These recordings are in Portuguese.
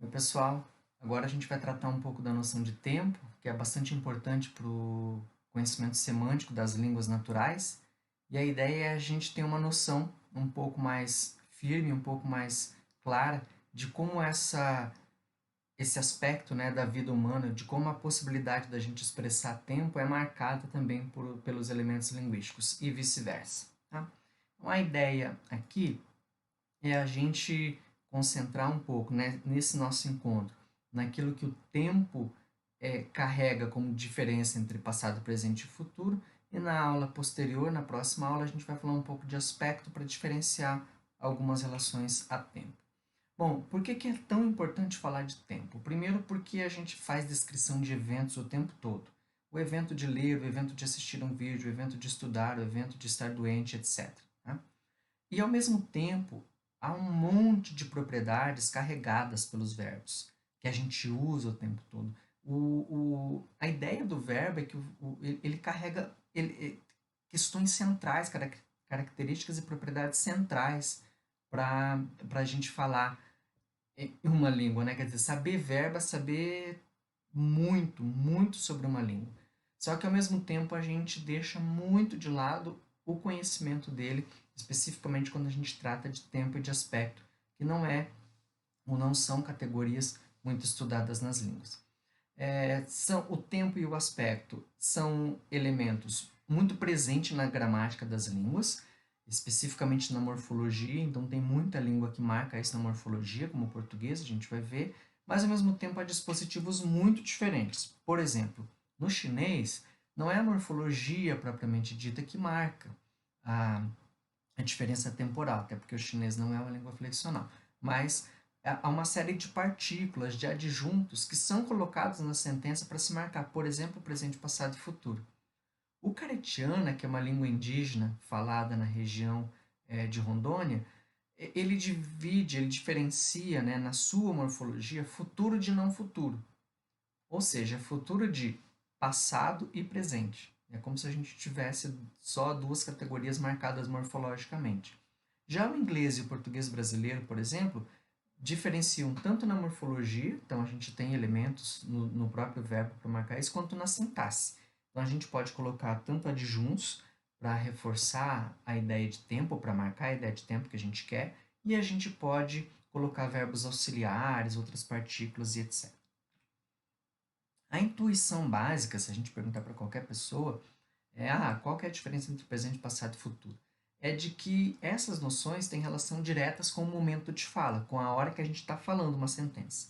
Oi, pessoal. Agora a gente vai tratar um pouco da noção de tempo, que é bastante importante para o conhecimento semântico das línguas naturais. E a ideia é a gente ter uma noção um pouco mais firme, um pouco mais clara de como esse aspecto, né, da vida humana, de como a possibilidade da gente expressar tempo é marcada também pelos elementos linguísticos e vice-versa. Tá? Então, a ideia aqui é a gente concentrar um pouco, né, nesse nosso encontro, naquilo que o tempo carrega como diferença entre passado, presente e futuro, e na aula posterior, na próxima aula, a gente vai falar um pouco de aspecto para diferenciar algumas relações a tempo. Bom, por que é tão importante falar de tempo? Primeiro, porque a gente faz descrição de eventos o tempo todo. O evento de ler, o evento de assistir um vídeo, o evento de estudar, o evento de estar doente, etc. Tá? E, ao mesmo tempo, há um monte de propriedades carregadas pelos verbos, que a gente usa o tempo todo. A ideia do verbo é que ele carrega questões centrais, características e propriedades centrais para a gente falar em uma língua, né? Quer dizer, saber verbo é saber muito, muito sobre uma língua. Só que ao mesmo tempo a gente deixa muito de lado o conhecimento dele, especificamente quando a gente trata de tempo e de aspecto, que não é ou não são categorias muito estudadas nas línguas. O tempo e o aspecto são elementos muito presentes na gramática das línguas, especificamente na morfologia, então tem muita língua que marca isso na morfologia, como o português, a gente vai ver, mas ao mesmo tempo há dispositivos muito diferentes. Por exemplo, no chinês, não é a morfologia propriamente dita que marca a, a diferença temporal, até porque o chinês não é uma língua flexional, mas há uma série de partículas, de adjuntos, que são colocados na sentença para se marcar, por exemplo, presente, passado e futuro. O caretiana, que é uma língua indígena falada na região de Rondônia, ele diferencia, né, na sua morfologia, futuro de não futuro. Ou seja, futuro de passado e presente. É como se a gente tivesse só duas categorias marcadas morfologicamente. Já o inglês e o português brasileiro, por exemplo, diferenciam tanto na morfologia, então a gente tem elementos no próprio verbo para marcar isso, quanto na sintaxe. Então a gente pode colocar tanto adjuntos para reforçar a ideia de tempo, para marcar a ideia de tempo que a gente quer, e a gente pode colocar verbos auxiliares, outras partículas e etc. A intuição básica, se a gente perguntar para qualquer pessoa, qual que é a diferença entre presente, passado e futuro? É de que essas noções têm relação diretas com o momento de fala, com a hora que a gente está falando uma sentença.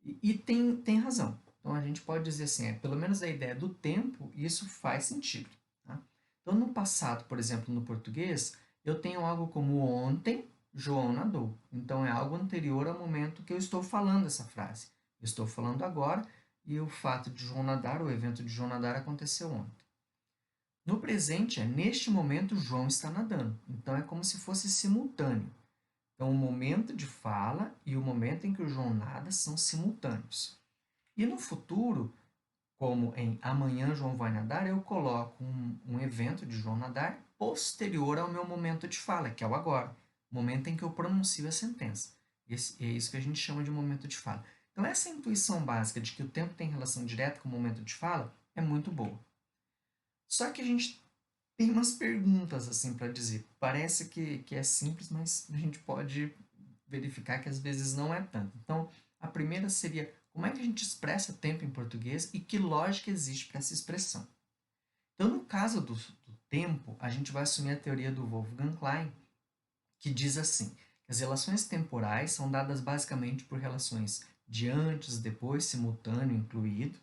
E tem razão. Então a gente pode dizer assim, pelo menos a ideia do tempo, isso faz sentido. Tá? Então no passado, por exemplo, no português, eu tenho algo como ontem João nadou. Então é algo anterior ao momento que eu estou falando essa frase. Eu estou falando agora e o fato de João nadar, o evento de João nadar aconteceu ontem. No presente, neste momento João está nadando. Então é como se fosse simultâneo. Então o momento de fala e o momento em que o João nada são simultâneos. E no futuro, como em amanhã João vai nadar, eu coloco um evento de João nadar posterior ao meu momento de fala, que é o agora, o momento em que eu pronuncio a sentença. É isso que a gente chama de momento de fala. Então essa intuição básica de que o tempo tem relação direta com o momento de fala é muito boa. Só que a gente tem umas perguntas assim para dizer. Parece que é simples, mas a gente pode verificar que às vezes não é tanto. Então, a primeira seria como é que a gente expressa tempo em português e que lógica existe para essa expressão. Então, no caso do tempo, a gente vai assumir a teoria do Wolfgang Klein, que diz assim, que as relações temporais são dadas basicamente por relações de antes, depois, simultâneo, incluído,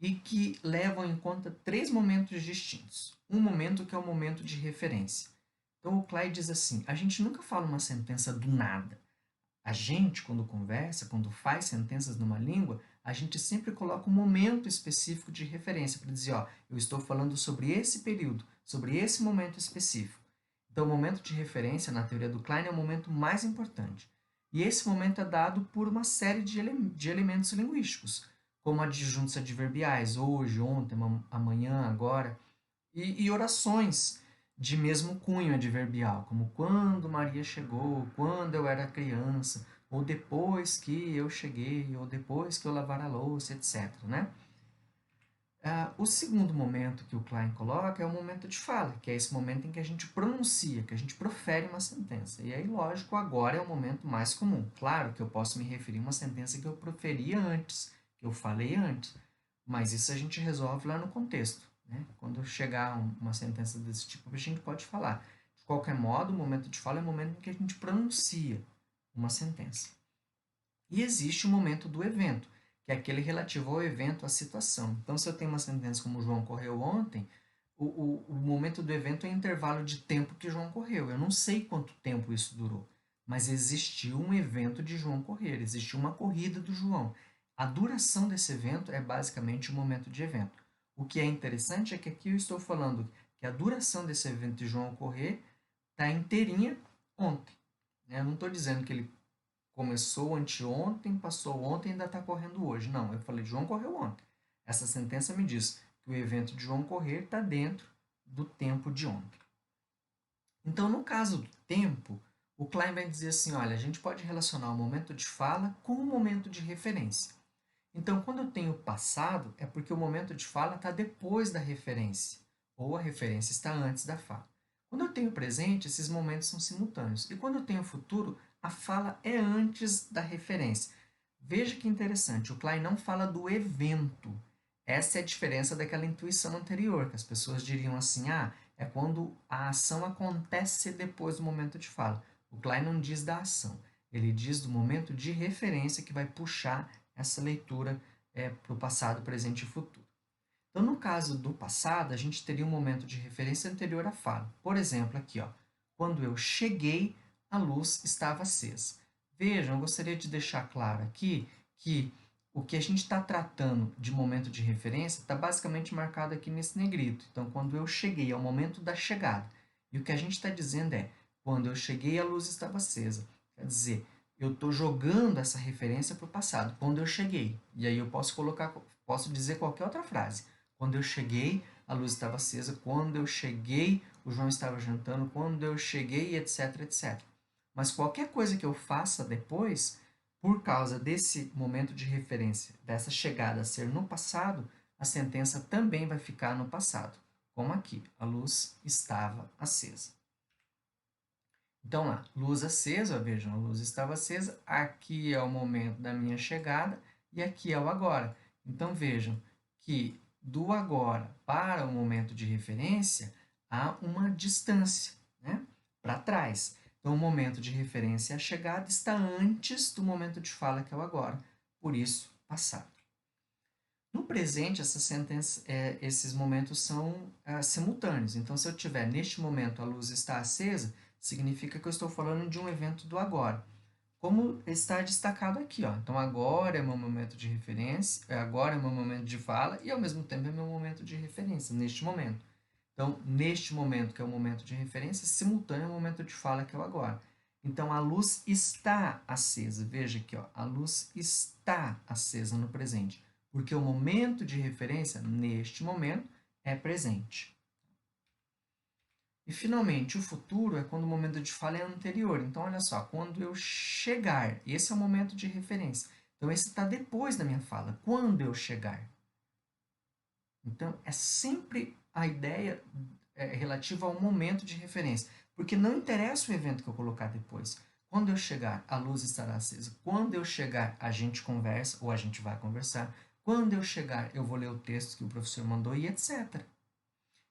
e que levam em conta três momentos distintos. Um momento que é o momento de referência. Então, o Klein diz assim, a gente nunca fala uma sentença do nada. A gente, quando conversa, quando faz sentenças numa língua, a gente sempre coloca um momento específico de referência para dizer, ó, eu estou falando sobre esse período, sobre esse momento específico. Então, o momento de referência, na teoria do Klein, é o momento mais importante. E esse momento é dado por uma série de elementos linguísticos, como adjuntos adverbiais, hoje, ontem, amanhã, agora, e orações de mesmo cunho adverbial, como quando Maria chegou, quando eu era criança, ou depois que eu cheguei, ou depois que eu lavar a louça, etc. Né? O segundo momento que o Klein coloca é o momento de fala, que é esse momento em que a gente pronuncia, que a gente profere uma sentença. E aí, lógico, agora é o momento mais comum. Claro que eu posso me referir a uma sentença que eu proferia antes, que eu falei antes, mas isso a gente resolve lá no contexto. Né? Quando chegar uma sentença desse tipo, a gente pode falar. De qualquer modo, o momento de fala é o momento em que a gente pronuncia uma sentença. E existe o momento do evento, que é aquele relativo ao evento, à situação. Então, se eu tenho uma sentença como o João correu ontem, o momento do evento é o intervalo de tempo que João correu. Eu não sei quanto tempo isso durou, mas existiu um evento de João correr, existiu uma corrida do João. A duração desse evento é basicamente o momento de evento. O que é interessante é que aqui eu estou falando que a duração desse evento de João correr está inteirinha ontem. Eu não estou dizendo que ele começou anteontem, passou ontem e ainda está correndo hoje. Não, eu falei, João correu ontem. Essa sentença me diz que o evento de João correr está dentro do tempo de ontem. Então, no caso do tempo, o Klein vai dizer assim, olha, a gente pode relacionar o momento de fala com o momento de referência. Então, quando eu tenho passado, é porque o momento de fala está depois da referência, ou a referência está antes da fala. Quando eu tenho presente, esses momentos são simultâneos. E quando eu tenho futuro, a fala é antes da referência. Veja que interessante, o Klein não fala do evento. Essa é a diferença daquela intuição anterior, que as pessoas diriam assim, é quando a ação acontece depois do momento de fala. O Klein não diz da ação, ele diz do momento de referência que vai puxar essa leitura para o passado, presente e futuro. Então, no caso do passado, a gente teria um momento de referência anterior à fala. Por exemplo, aqui, quando eu cheguei, a luz estava acesa. Vejam, eu gostaria de deixar claro aqui que o que a gente está tratando de momento de referência está basicamente marcado aqui nesse negrito. Então, quando eu cheguei, é o momento da chegada. E o que a gente está dizendo é, quando eu cheguei, a luz estava acesa. Quer dizer, eu estou jogando essa referência para o passado, quando eu cheguei. E aí eu posso dizer qualquer outra frase. Quando eu cheguei, a luz estava acesa. Quando eu cheguei, o João estava jantando. Quando eu cheguei, etc, etc. Mas qualquer coisa que eu faça depois, por causa desse momento de referência, dessa chegada a ser no passado, a sentença também vai ficar no passado. Como aqui, a luz estava acesa. Então lá, luz acesa, vejam, a luz estava acesa, aqui é o momento da minha chegada e aqui é o agora. Então vejam que do agora para o momento de referência há uma distância, né, para trás. Então o momento de referência, a chegada, está antes do momento de fala, que é o agora, por isso, passado. No presente, esses momentos são simultâneos. Então, se eu tiver neste momento a luz está acesa, significa que eu estou falando de um evento do agora. Como está destacado aqui, ó. Então, agora é meu momento de referência, agora é meu momento de fala e, ao mesmo tempo, é meu momento de referência, neste momento. Então, neste momento, que é o momento de referência, simultâneo ao momento de fala, que é o agora. Então, a luz está acesa. Veja aqui, ó, a luz está acesa no presente, porque o momento de referência, neste momento, é presente. E, finalmente, o futuro é quando o momento de fala é anterior. Então, olha só, quando eu chegar, esse é o momento de referência. Então, esse está depois da minha fala. Quando eu chegar. Então, é sempre a ideia relativa ao momento de referência. Porque não interessa o evento que eu colocar depois. Quando eu chegar, a luz estará acesa. Quando eu chegar, a gente conversa, ou a gente vai conversar. Quando eu chegar, eu vou ler o texto que o professor mandou e etc.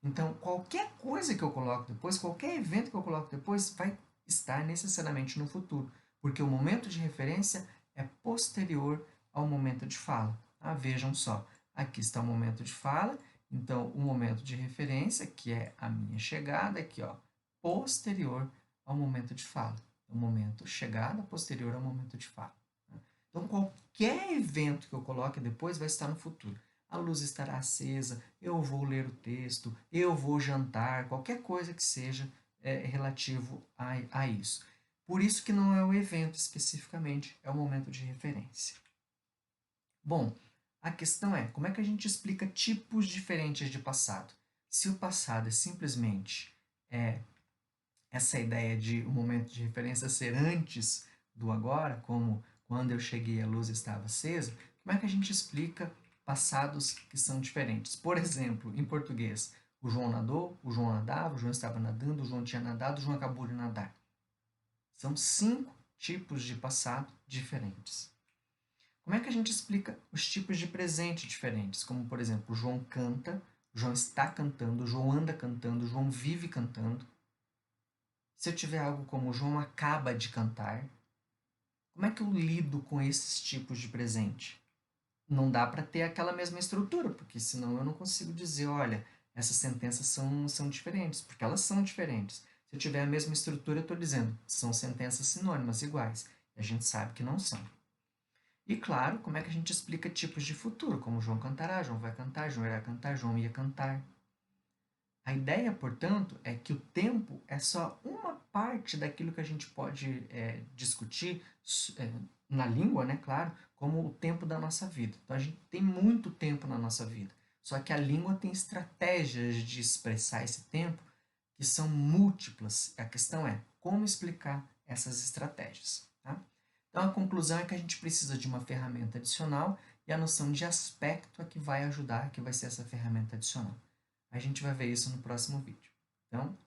Então, qualquer coisa que eu coloco depois, qualquer evento que eu coloco depois, vai estar necessariamente no futuro. Porque o momento de referência é posterior ao momento de fala. Vejam só, aqui está o momento de fala, então o momento de referência, que é a minha chegada, aqui, ó, posterior ao momento de fala. O momento chegada posterior ao momento de fala. Então, qualquer evento que eu coloque depois vai estar no futuro. A luz estará acesa, eu vou ler o texto, eu vou jantar, qualquer coisa que seja relativo a isso. Por isso que não é o evento especificamente, é o momento de referência. Bom, a questão é, como é que a gente explica tipos diferentes de passado? Se o passado é simplesmente essa ideia de o momento de referência ser antes do agora, como quando eu cheguei a luz estava acesa, como é que a gente explica passados que são diferentes? Por exemplo, em português, o João nadou, o João nadava, o João estava nadando, o João tinha nadado, o João acabou de nadar. São 5 tipos de passado diferentes. Como é que a gente explica os tipos de presente diferentes? Como, por exemplo, o João canta, o João está cantando, o João anda cantando, o João vive cantando. Se eu tiver algo como o João acaba de cantar, como é que eu lido com esses tipos de presente? Não dá para ter aquela mesma estrutura, porque senão eu não consigo dizer, olha, essas sentenças são diferentes, porque elas são diferentes. Se eu tiver a mesma estrutura, eu estou dizendo, são sentenças sinônimas, iguais. E a gente sabe que não são. E claro, como é que a gente explica tipos de futuro, como João cantará, João vai cantar, João irá cantar, João ia cantar. A ideia, portanto, é que o tempo é só uma parte daquilo que a gente pode discutir na língua, né, claro, como o tempo da nossa vida. Então a gente tem muito tempo na nossa vida. Só que a língua tem estratégias de expressar esse tempo que são múltiplas. A questão é como explicar essas estratégias. Tá? Então a conclusão é que a gente precisa de uma ferramenta adicional e a noção de aspecto é que vai ajudar, que vai ser essa ferramenta adicional. A gente vai ver isso no próximo vídeo. Então,